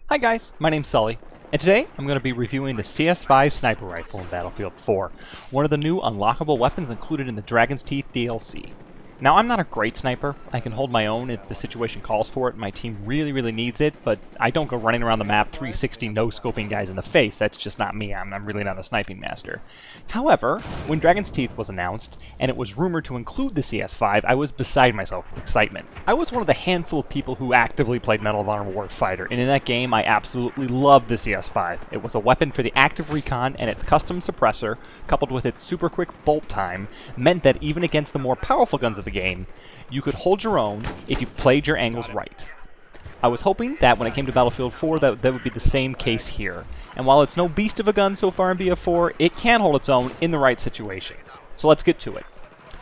Hi guys, my name's Sully, and today I'm going to be reviewing the CS5 Sniper Rifle in Battlefield 4, one of the new unlockable weapons included in the Dragon's Teeth DLC. Now, I'm not a great sniper. I can hold my own if the situation calls for it. My team really needs it, but I don't go running around the map 360 no-scoping guys in the face. That's just not me. I'm really not a sniping master. However, when Dragon's Teeth was announced, and it was rumored to include the CS5, I was beside myself with excitement. I was one of the handful of people who actively played Medal of Honor Warfighter, and in that game, I absolutely loved the CS5. It was a weapon for the active recon, and its custom suppressor, coupled with its super quick bolt time, meant that even against the more powerful guns of the game, you could hold your own if you played your angles right. I was hoping that when it came to Battlefield 4 that would be the same case here. And while it's no beast of a gun so far in BF4, it can hold its own in the right situations. So let's get to it.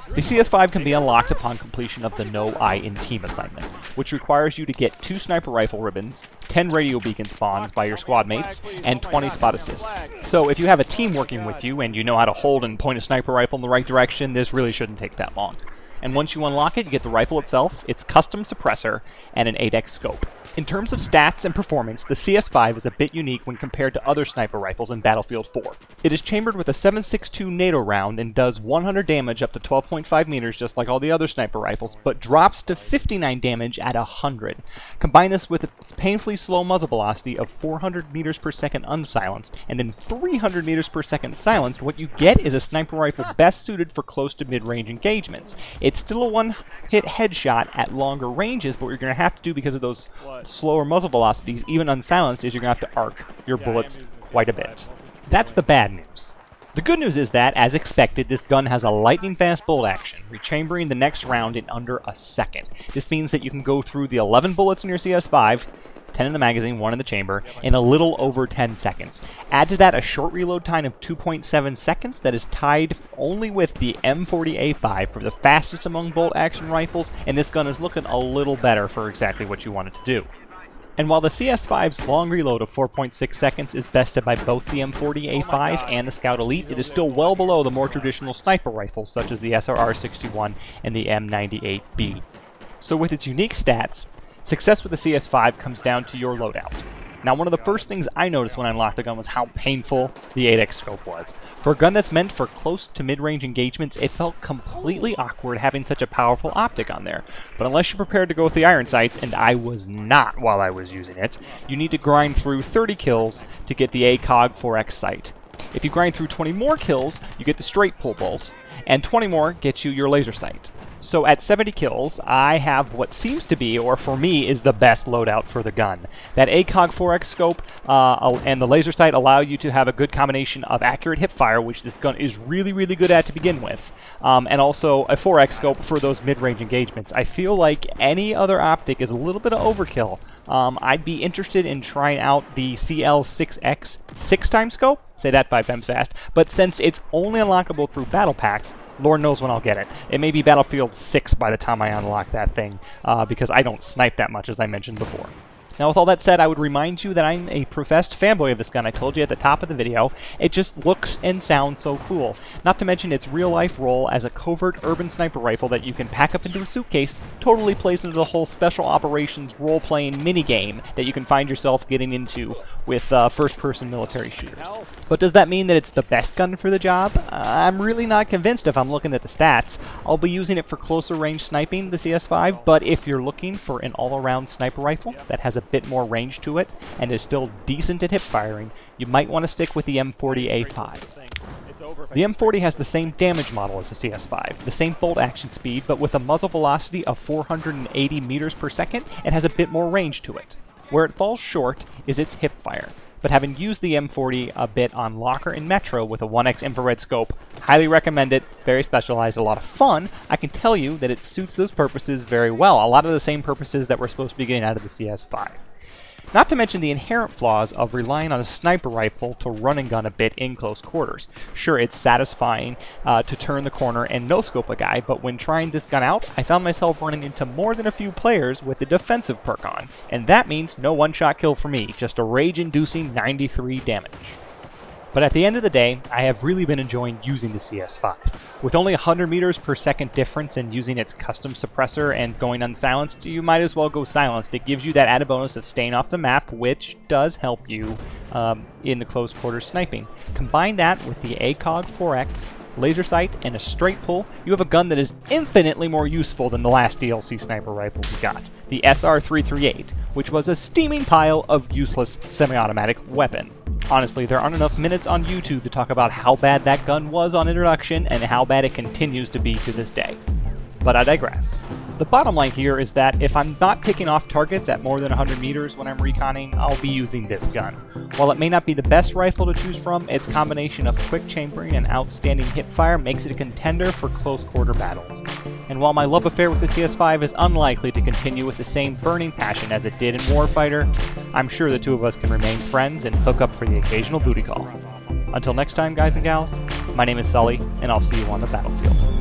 The CS5 can be unlocked upon completion of the No Eye in Team assignment, which requires you to get 2 sniper rifle ribbons, 10 radio beacon spawns by your squad mates, and 20 spot assists. So if you have a team working with you and you know how to hold and point a sniper rifle in the right direction, this really shouldn't take that long. And once you unlock it, you get the rifle itself, its custom suppressor, and an 8x scope. In terms of stats and performance, the CS5 is a bit unique when compared to other sniper rifles in Battlefield 4. It is chambered with a 7.62 NATO round and does 100 damage up to 12.5 meters just like all the other sniper rifles, but drops to 59 damage at 100. Combine this with its painfully slow muzzle velocity of 400 meters per second unsilenced, and then 300 meters per second silenced, what you get is a sniper rifle best suited for close to mid-range engagements. It's still a one-hit headshot at longer ranges, but what you're going to have to do because of those slower muzzle velocities, even unsilenced, is you're going to have to arc your bullets quite a bit. That's the bad news. The good news is that, as expected, this gun has a lightning-fast bolt action, rechambering the next round in under a second. This means that you can go through the 11 bullets in your CS5, 10 in the magazine, 1 in the chamber, in a little over 10 seconds. Add to that a short reload time of 2.7 seconds that is tied only with the M40A5 for the fastest among bolt-action rifles, and this gun is looking a little better for exactly what you want it to do. And while the CS5's long reload of 4.6 seconds is bested by both the M40A5 and the Scout Elite, it is still well below the more traditional sniper rifles such as the SRR-61 and the M98B. So with its unique stats, success with the CS5 comes down to your loadout. Now, one of the first things I noticed when I unlocked the gun was how painful the 8x scope was. For a gun that's meant for close to mid-range engagements, it felt completely awkward having such a powerful optic on there. But unless you're prepared to go with the iron sights, and I was not while I was using it, you need to grind through 30 kills to get the ACOG 4x sight. If you grind through 20 more kills, you get the straight pull bolt, and 20 more gets you your laser sight. So at 70 kills, I have what seems to be, or for me, is the best loadout for the gun. That ACOG 4x scope and the laser sight allow you to have a good combination of accurate hip fire, which this gun is really good at to begin with, and also a 4x scope for those mid-range engagements. I feel like any other optic is a little bit of overkill. I'd be interested in trying out the CL6X 6x scope, say that 5 times fast, but since it's only unlockable through battle packs, Lord knows when I'll get it. It may be Battlefield 6 by the time I unlock that thing, because I don't snipe that much, as I mentioned before. Now, with all that said, I would remind you that I'm a professed fanboy of this gun. I told you at the top of the video. It just looks and sounds so cool. Not to mention its real-life role as a covert urban sniper rifle that you can pack up into a suitcase totally plays into the whole special operations role-playing minigame that you can find yourself getting into with first-person military shooters. But does that mean that it's the best gun for the job? I'm really not convinced if I'm looking at the stats. I'll be using it for closer range sniping, the CS5, but if you're looking for an all-around sniper rifle that has a bit more range to it and is still decent at hip firing, you might want to stick with the M40A5. The M40 has the same damage model as the CS5, the same bolt action speed, but with a muzzle velocity of 480 meters per second, it has a bit more range to it. Where it falls short is its hip fire. But having used the M40 a bit on Locker and Metro with a 1x infrared scope, highly recommend it, very specialized, a lot of fun, I can tell you that it suits those purposes very well, a lot of the same purposes that we're supposed to be getting out of the CS5. Not to mention the inherent flaws of relying on a sniper rifle to run and gun a bit in close quarters. Sure, it's satisfying to turn the corner and no-scope a guy, but when trying this gun out, I found myself running into more than a few players with the defensive perk on. And that means no one-shot kill for me, just a rage-inducing 93 damage. But at the end of the day, I have really been enjoying using the CS5. With only 100 meters per second difference in using its custom suppressor and going unsilenced, you might as well go silenced. It gives you that added bonus of staying off the map, which does help you in the close quarters sniping. Combine that with the ACOG 4X, laser sight, and a straight pull, you have a gun that is infinitely more useful than the last DLC sniper rifle we got, the SR338, which was a steaming pile of useless semi-automatic weapon. Honestly, there aren't enough minutes on YouTube to talk about how bad that gun was on introduction and how bad it continues to be to this day. But I digress. The bottom line here is that if I'm not picking off targets at more than 100 meters when I'm reconning, I'll be using this gun. While it may not be the best rifle to choose from, its combination of quick chambering and outstanding hipfire makes it a contender for close quarter battles. And while my love affair with the CS5 is unlikely to continue with the same burning passion as it did in Warfighter, I'm sure the two of us can remain friends and hook up for the occasional booty call. Until next time, guys and gals, my name is Sully, and I'll see you on the battlefield.